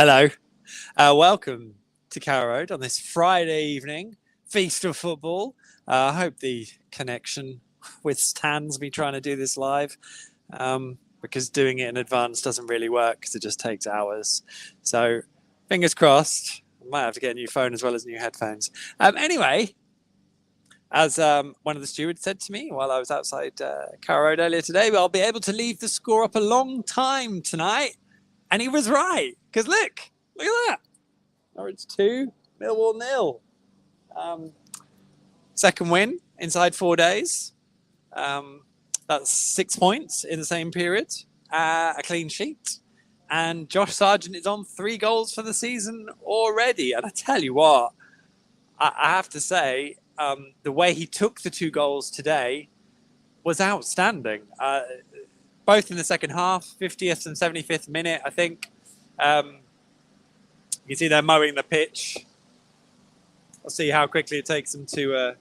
Hello. Welcome to Carrow Road on this Friday evening, feast of football. I hope the connection withstands me trying to do this live because doing it in advance doesn't really work because it just takes hours. So fingers crossed. I might have to get a new phone as well as new headphones. Anyway, as one of the stewards said to me while I was outside Carrow Road earlier today, I'll be able to leave the score up a long time tonight. And he was right, because look at that. Norwich 2, Millwall 0. Second win inside 4 days. That's 6 points in the same period. A clean sheet. And Josh Sargent is on 3 goals for the season already. And I tell you what, I have to say, the way he took the 2 goals today was outstanding. Both in the second half, 50th and 75th minute, I think. You can see they're mowing the pitch. I'll see how quickly it takes them to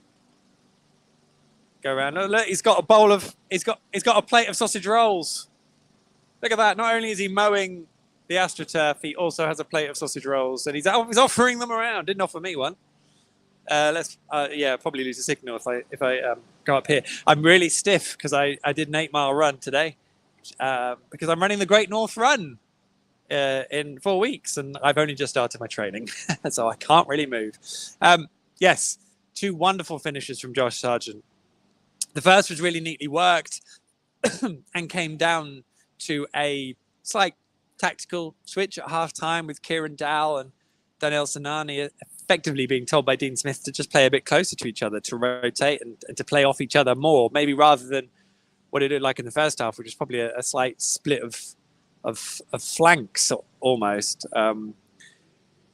go around. Oh, look, he's got a plate of sausage rolls. Look at that. Not only is he mowing the AstroTurf, he also has a plate of sausage rolls, and he's offering them around. Didn't offer me one. Probably lose a signal if I go up here. I'm really stiff because I did an 8-mile run today. Because I'm running the Great North Run in 4 weeks, and I've only just started my training, so I can't really move. Yes, 2 wonderful finishes from Josh Sargent. The first was really neatly worked and came down to a slight tactical switch at half-time with Kieran Dowell and Daniel Sinani effectively being told by Dean Smith to just play a bit closer to each other, to rotate and to play off each other more, maybe rather than what it looked like in the first half, which is probably a slight split of flanks almost. And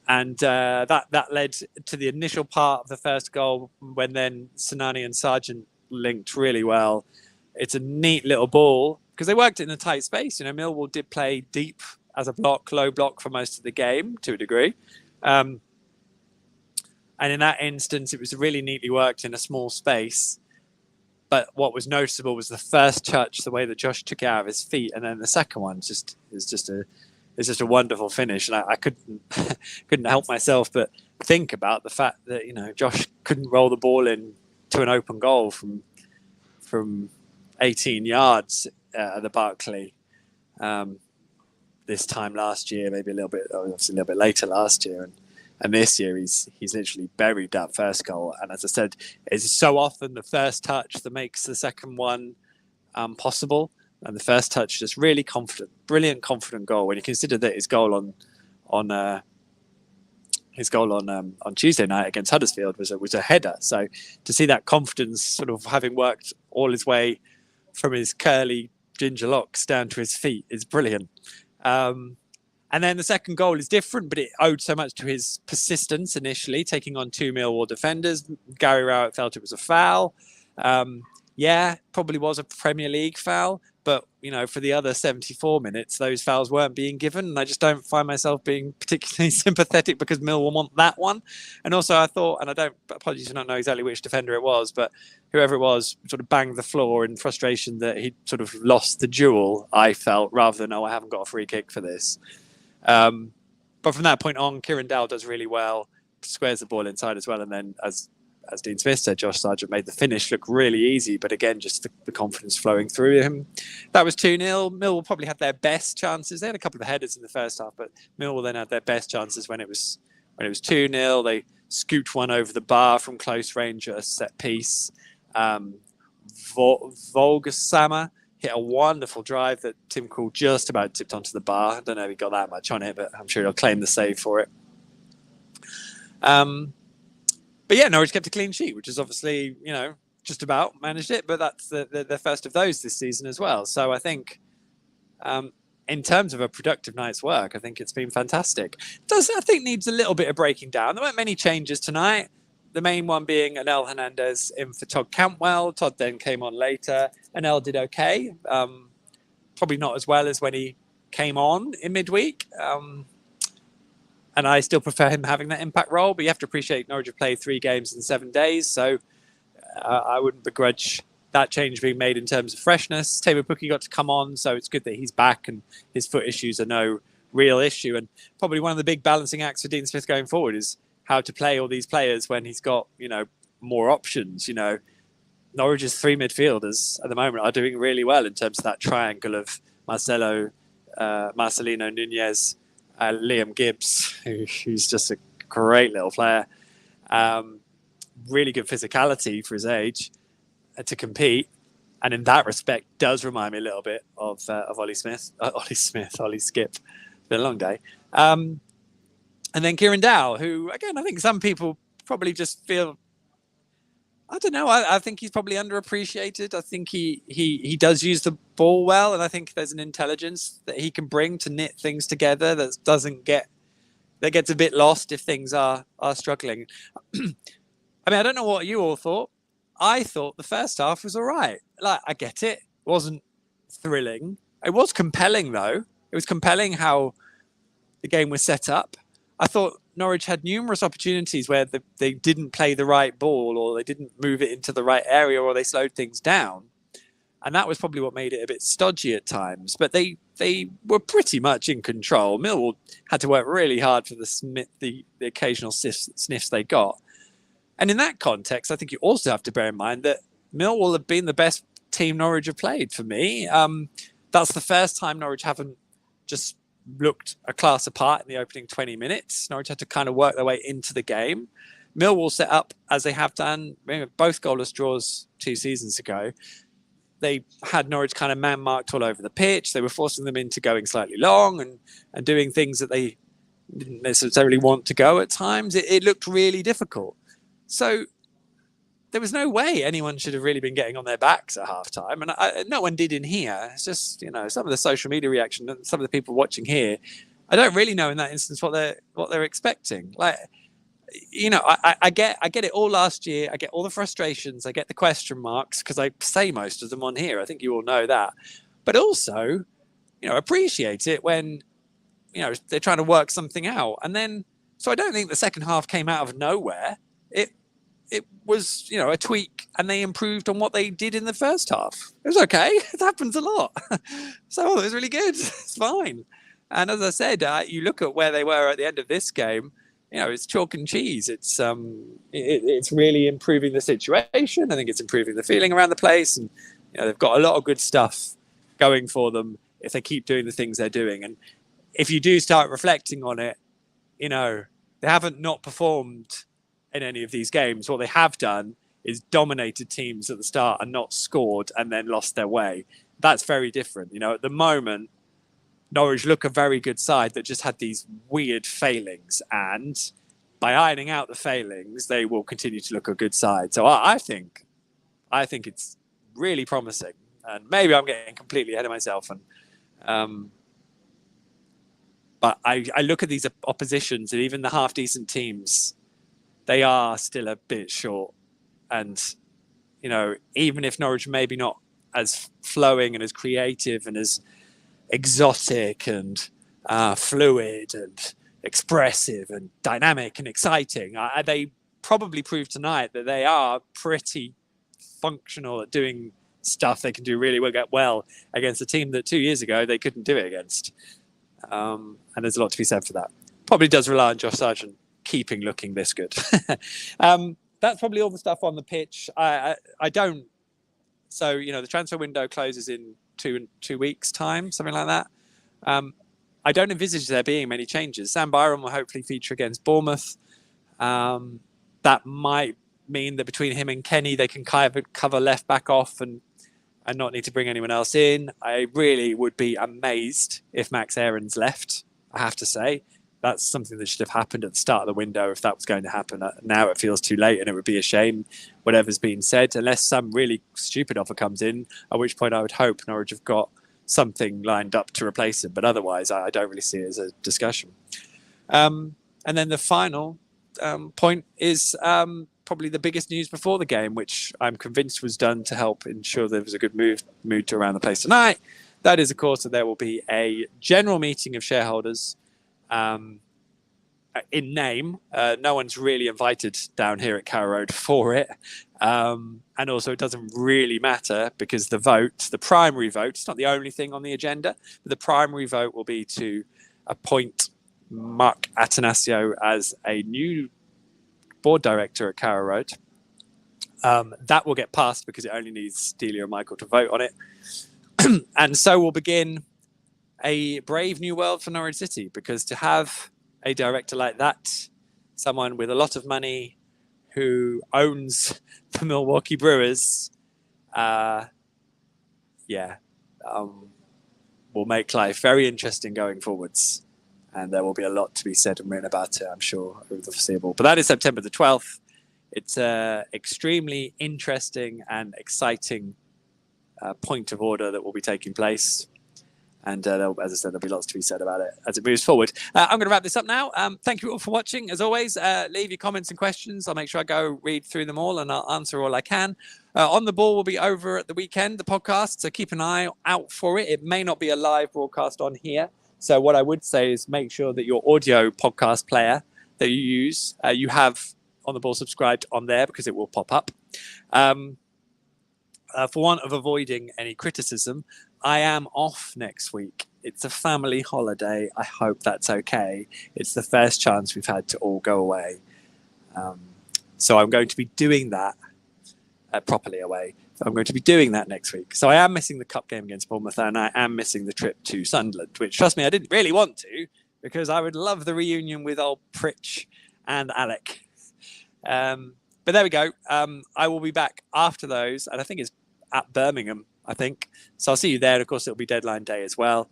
that led to the initial part of the first goal when then Sinani and Sargent linked really well. It's a neat little ball because they worked it in a tight space. You know, Millwall did play deep as a block, low block for most of the game to a degree. And in that instance, it was really neatly worked in a small space. But what was noticeable was the first touch, the way that Josh took it out of his feet, and then the second one is just a wonderful finish. And I couldn't help myself but think about the fact that Josh couldn't roll the ball in to an open goal from 18 yards at the Barclay this time last year, maybe obviously a little bit later last year, and this year he's literally buried that first goal. And as I said, it's so often the first touch that makes the second one possible. And the first touch, just really brilliant, confident goal. When you consider that his goal on Tuesday night against Huddersfield was a header. So to see that confidence, sort of having worked all his way from his curly ginger locks down to his feet, is brilliant. And then the second goal is different, but it owed so much to his persistence initially, taking on 2 Millwall defenders. Gary Rowett felt it was a foul. Probably was a Premier League foul, but for the other 74 minutes, those fouls weren't being given, and I just don't find myself being particularly sympathetic because Millwall want that one. And also, I thought, and apologies, I don't know exactly which defender it was, but whoever it was sort of banged the floor in frustration that he sort of lost the duel. I felt, rather than I haven't got a free kick for this. But from that point on, Kieran Dowell does really well, squares the ball inside as well. And then, as Dean Smith said, Josh Sargent made the finish look really easy. But again, just the confidence flowing through him. That was 2-0. Millwall probably had their best chances. They had a couple of headers in the first half, but Millwall then had their best chances when it was 2-0. They scooped one over the bar from close range at a set piece. Volgasama hit a wonderful drive that Tim Krul just about tipped onto the bar. I don't know if he got that much on it, but I'm sure he'll claim the save for it. But yeah, Norwich kept a clean sheet, which is obviously, just about managed it. But that's the first of those this season as well. So I think in terms of a productive night's work, I think it's been fantastic. I think needs a little bit of breaking down. There weren't many changes tonight. The main one being Anel Hernandez in for Todd Cantwell. Todd then came on later. Anel did okay. Probably not as well as when he came on in midweek. And I still prefer him having that impact role. But you have to appreciate Norwich have played 3 games in 7 days. So I wouldn't begrudge that change being made in terms of freshness. Taylor Pukki got to come on. So it's good that he's back and his foot issues are no real issue. And probably one of the big balancing acts for Dean Smith going forward is how to play all these players when he's got, more options. Norwich's three midfielders at the moment are doing really well in terms of that triangle of Marcelino Nunez, Liam Gibbs, who's just a great little player. Really good physicality for his age to compete. And in that respect, does remind me a little bit of Ollie Skip. It's been a long day. And then Kieran Dow, who, again, I think some people probably just feel, I don't know, I think he's probably underappreciated. I think he does use the ball well, and I think there's an intelligence that he can bring to knit things together that gets a bit lost if things are struggling. I mean, I don't know what you all thought. I thought the first half was all right. Like, I get it. It wasn't thrilling. It was compelling, though. It was compelling how the game was set up. I thought Norwich had numerous opportunities where they didn't play the right ball, or they didn't move it into the right area, or they slowed things down. And that was probably what made it a bit stodgy at times. But they were pretty much in control. Millwall had to work really hard for the occasional sniffs they got. And in that context, I think you also have to bear in mind that Millwall have been the best team Norwich have played for me. That's the first time Norwich haven't just looked a class apart in the opening 20 minutes. Norwich had to kind of work their way into the game. Millwall set up as they have done both goalless draws 2 seasons ago. They had Norwich kind of man-marked all over the pitch. They were forcing them into going slightly long and doing things that they didn't necessarily want to go at times. It looked really difficult. So there was no way anyone should have really been getting on their backs at halftime. And no one did in here. It's just, some of the social media reaction and some of the people watching here, I don't really know in that instance what they're expecting. Like, I get it all last year. I get all the frustrations. I get the question marks because I say most of them on here. I think you all know that. But also, appreciate it when, they're trying to work something out. And then, so I don't think the second half came out of nowhere. It was, a tweak, and they improved on what they did in the first half. It was okay. It happens a lot. So it was really good. It's fine. And as I said, you look at where they were at the end of this game, it's chalk and cheese. It's really improving the situation. I think it's improving the feeling around the place. And, they've got a lot of good stuff going for them if they keep doing the things they're doing. And if you do start reflecting on it, they haven't not performed in any of these games. What they have done is dominated teams at the start and not scored and then lost their way. That's very different. At the moment, Norwich look a very good side that just had these weird failings, and by ironing out the failings, they will continue to look a good side. So I think it's really promising, and maybe I'm getting completely ahead of myself. And but I look at these oppositions, and even the half decent teams, they are still a bit short. And, even if Norwich maybe not as flowing and as creative and as exotic and fluid and expressive and dynamic and exciting, they probably proved tonight that they are pretty functional at doing stuff they can do really well against a team that 2 years ago they couldn't do it against. And there's a lot to be said for that. Probably does rely on Josh Sargent keeping looking this good. That's probably all the stuff on the pitch. I don't. So, the transfer window closes in two weeks' time, something like that. I don't envisage there being many changes. Sam Byron will hopefully feature against Bournemouth. That might mean that between him and Kenny, they can kind of cover left back off and not need to bring anyone else in. I really would be amazed if Max Aaron's left, I have to say. That's something that should have happened at the start of the window if that was going to happen. Now it feels too late, and it would be a shame, whatever's been said, unless some really stupid offer comes in, at which point I would hope Norwich have got something lined up to replace him. But otherwise, I don't really see it as a discussion. And then the final point is probably the biggest news before the game, which I'm convinced was done to help ensure there was a good mood to around the place tonight. That is, of course, that there will be a general meeting of shareholders. In name, no one's really invited down here at Carrow Road for it. And also it doesn't really matter because the primary vote, it's not the only thing on the agenda, but the primary vote will be to appoint Mark Attanasio as a new board director at Carrow Road. That will get passed because it only needs Delia and Michael to vote on it. And so will begin a brave new world for Norwich City, because to have a director like that, someone with a lot of money who owns the Milwaukee Brewers, will make life very interesting going forwards. And there will be a lot to be said and written about it, I'm sure, over the foreseeable. But that is September the 12th. It's an extremely interesting and exciting point of order that will be taking place. And as I said, there'll be lots to be said about it as it moves forward. I'm going to wrap this up now. Thank you all for watching. As always, leave your comments and questions. I'll make sure I go read through them all and I'll answer all I can. On the Ball will be over at the weekend, the podcast, so keep an eye out for it. It may not be a live broadcast on here. So what I would say is make sure that your audio podcast player that you use, you have On the Ball subscribed on there, because it will pop up. For want of avoiding any criticism, I am off next week. It's a family holiday. I hope that's okay. It's the first chance we've had to all go away. So I'm going to be doing that properly away. So I'm going to be doing that next week. So I am missing the cup game against Bournemouth, and I am missing the trip to Sunderland, which, trust me, I didn't really want to, because I would love the reunion with old Pritch and Alec. But there we go. I will be back after those, and I think it's at Birmingham, I think. So I'll see you there. And of course, it'll be deadline day as well.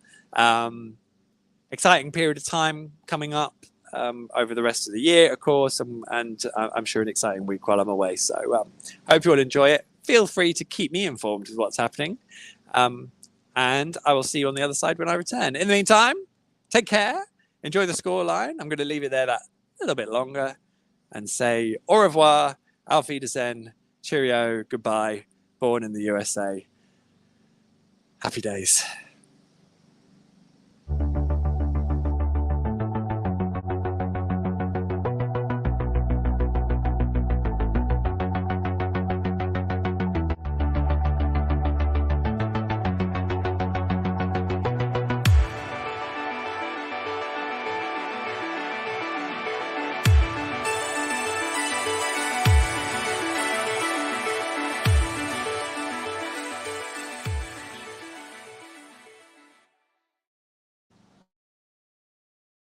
Exciting period of time coming up over the rest of the year, of course, and I'm sure an exciting week while I'm away. So hope you all enjoy it. Feel free to keep me informed with what's happening. And I will see you on the other side when I return. In the meantime, take care. Enjoy the scoreline. I'm going to leave it there that little bit longer and say au revoir, auf Wiedersehen, cheerio, goodbye, born in the USA. Happy days.